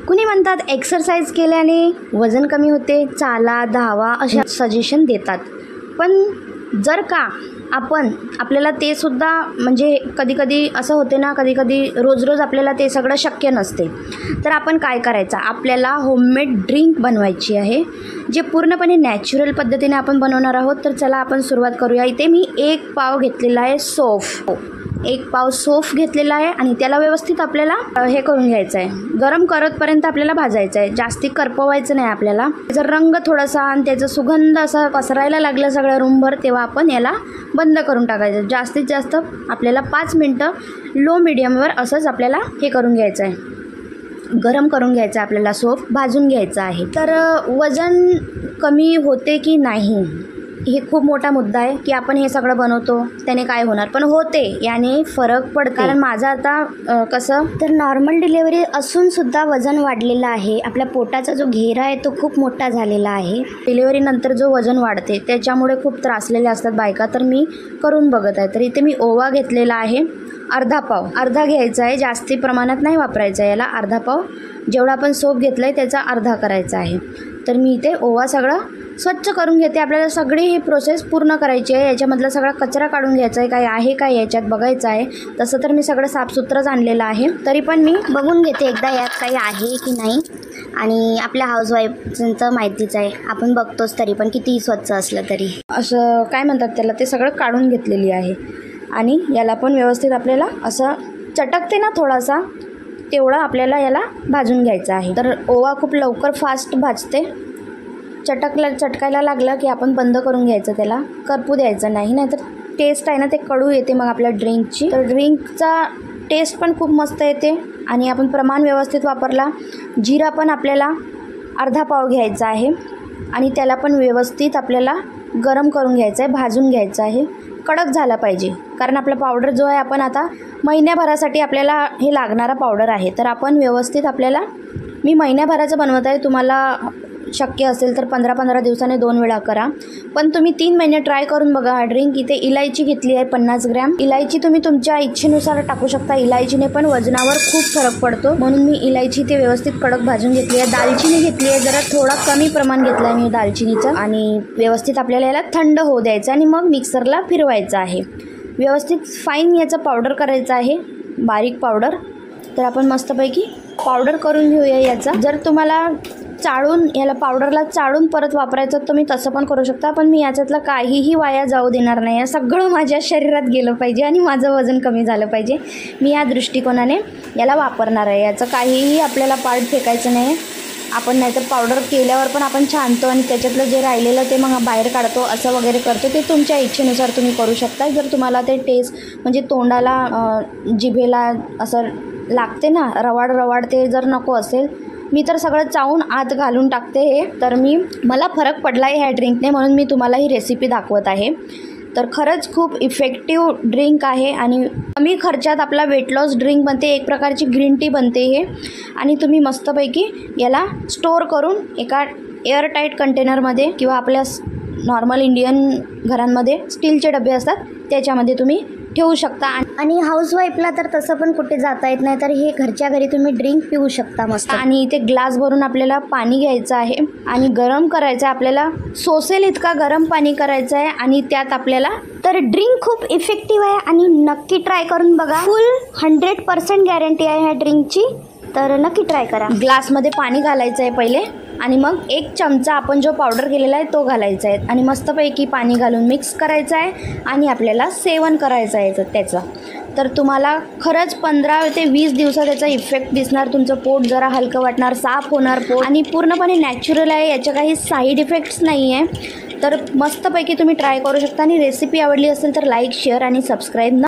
कुणी म्हणतात एक्सरसाइज केल्याने वजन कमी होते, चाला, धावा अशा सजेशन देतात. पण जर का आपल्याला ते सुद्धा म्हणजे कधी असं होते ना, कधी रोज आपल्याला ते सगळं शक्य नसते. तर आपण काय करायचं, आपल्याला होममेड ड्रिंक बनवायची आहे, जे पूर्णपणे नॅचरल पद्धतीने आपण बनवणार आहोत. तर चला आपण सुरुवात करूया. इथे मी 1 पाव घेतलेला आहे सौंफ. 1 पाव सौंफ घेतलेला आहे आणि त्याला व्यवस्थित आपल्याला हे करून घ्यायचं आहे, गरम करतपर्यंत आपल्याला भाजायचं आहे. जास्ती करपवायचं नाही आपल्याला. त्याचा रंग थोडासा आणि त्याचा सुगंध असा पसरायला लागला सगळ्या रूमभर, तेव्हा आपण याला बंद करून टाकायचं. जास्तीत जास्त आपल्याला 5 मिनटं लो मिडियमवर असंच आपल्याला हे करून घ्यायचं आहे, गरम करून घ्यायचं आहे. आपल्याला सौंफ भाजून घ्यायचं आहे. तर वजन कमी होते की नाही हे खूप मोठा मुद्दा आहे, की आपण हे सगळं बनवतो त्याने काय होणार, पण होते, याने फरक पडते. कारण माझं आता कसं तर नॉर्मल डिलेवरी असून सुद्धा वजन वाढलेलं आहे. आपल्या पोटाचा जो घेरा आहे तो खूप मोठा झालेला आहे. डिलेवरीनंतर जो वजन वाढते त्याच्यामुळे खूप त्रासलेले असतात बायका. तर मी करून बघत आहे. तर इथे मी ओवा घेतलेला आहे, अर्धा पाव, अर्धा घ्यायचा आहे, जास्ती प्रमाणात नाही वापरायचं आहे याला. अर्धा पाव जेवढा आपण सौंफ घेतलं आहे त्याचा अर्धा करायचा आहे. तर मी इथे ओवा सगळं स्वच्छ करून घेते. आपल्याला सगळी ही प्रोसेस पूर्ण करायची आहे. याच्यामधला सगळा कचरा काढून घ्यायचा आहे, काय आहे काय याच्यात बघायचं आहे. तसं तर मी सगळं साफसुथरंच आणलेलं आहे, तरी पण मी बघून घेते एकदा यात काही आहे की नाही. आणि आपल्या हाऊसवाईफचं माहितीच आहे, आपण बघतोच तरी पण कितीही स्वच्छ असलं तरी. असं काय म्हणतात त्याला, ते सगळं काढून घेतलेली आहे. आणि याला पण व्यवस्थित आपल्याला असं चटकते ना थोडासा, तेवढं याला भाजून घ्यायचं आहे. तर ओवा खूप लवकर फास्ट भाजते. चटकायला लागलं की आपण बंद करून घ्यायचं, त्याला करपू द्यायचं नाही, नाहीतर टेस्ट आहे ना ते कडू येते मग आपल्या ड्रिंकची. तर ड्रिंकचा टेस्ट पण खूप मस्त येते. आणि आपण प्रमाण व्यवस्थित वापरला. जिरा पण आपल्याला अर्धा पाव घ्यायचा आहे आणि त्याला पण व्यवस्थित आपल्याला गरम करून घ्यायचं आहे, भाजून घ्यायचं आहे. कडक झाला पाहिजे, कारण आपला पावडर जो आहे आपण आता महिन्याभरासाठी आपल्याला हे लागणारा पावडर आहे. तर आपण व्यवस्थित मी महिन्याभराचं बनवत आहे. तुम्हाला शक्य असेल तर 15-15 दिवसाने 2 वेळा करा, पण तुम्ही 3 महिने ट्राय करून बघा हा ड्रिंक. इथे इलायची घेतली आहे 50 ग्रॅम. इलायची तुम्ही तुमच्या इच्छेनुसार टाकू शकता. इलायचीने पण वजनावर खूप फरक पडतो, म्हणून मी इलायची ते व्यवस्थित कडक भाजून घेतली आहे. दालचिनी घेतली आहे, जरा थोडा कमी प्रमाण घेतलं आहे मी दालचिनीचं. आणि व्यवस्थित आपल्याला याला थंड होऊ द्यायचं आणि मग मिक्सरला फिरवायचं आहे. व्यवस्थित फाईन याचं पावडर करायचं आहे, बारीक पावडर. तर आपण मस्तपैकी पावडर करून घेऊया याचा. जर तुम्हाला याला पावडरला चाळून परत वापरायचं तर तुम्ही तसं पण करू शकता, पण मी याच्यातलं काहीही वाया जाऊ देणार नाही. सगळं माझ्या शरीरात गेलं पाहिजे आणि माझं वजन कमी झालं पाहिजे. मी या दृष्टिकोनाने याला वापरणार आहे. याचं काहीही आपल्याला पार्ट फेकायचं नाही. आपण नाहीतर पावडर केल्यावर पण आपण छानतो आणि त्याच्यातलं जे राहिलेलं ते मग बाहेर काढतो, असं वगैरे करतो. ते तुमच्या इच्छेनुसार तुम्ही करू शकता. जर तुम्हाला ते टेस्ट म्हणजे तोंडाला जिभेला असं लागते ना रवाड ते जर नको असेल, मी तर सगळं चावून आत घालून टाकते हे. तर मला फरक पडला आहे ह्या ड्रिंकने, म्हणून मी तुम्हाला ही रेसिपी दाखवत आहे. तर खरंच खूप इफेक्टिव्ह ड्रिंक आहे आणि कमी खर्चात आपला वेट लॉस ड्रिंक बनते. एक प्रकारची ग्रीन टी बनते हे. आणि तुम्ही मस्तपैकी याला स्टोअर करून एका एअरटाईट कंटेनरमध्ये किंवा आपल्या नॉर्मल इंडियन घरांमध्ये स्टीलचे डबे असतात त्याच्यामध्ये तुम्ही ठेवू शकता. आणि हाऊसवाईफला तर तसं पण कुठे जाता येत नाही, तर हे घरच्या घरी तुम्ही ड्रिंक पिऊ शकता मस्त. आणि इथे ग्लास भरून आपल्याला पाणी घ्यायचं आहे आणि गरम करायचं आहे. आपल्याला सोसेल इतका गरम पाणी करायचं आहे आणि त्यात आपल्याला तर ड्रिंक खूप इफेक्टिव्ह आहे आणि नक्की ट्राय करून बघा. फुल 100% गॅरंटी आहे ह्या ड्रिंकची, तर नक्की ट्राय करा. ग्लासमध्ये पाणी घालायचं आहे पहिले आणि मग 1 चमचा आपण जो पावडर केलेला आहे तो घालायचा आहे आणि मस्तपैकी पाणी घालून मिक्स करायचं आहे आणि आपल्याला सेवन करायचं आहे त्याचं. तर तुम्हाला खरंच 15 ते 20 दिवसात त्याचा इफेक्ट दिसणार. तुमचं पोट जरा हलकं वाटणार, साफ होणार पोट आणि पूर्णपणे नॅचरल आहे. याच्या काही साईड इफेक्ट्स नाही आहे. तर मस्तपैकी तुम्ही ट्राय करू शकता. आणि रेसिपी आवडली असेल तर लाईक, शेअर आणि सबस्क्राईब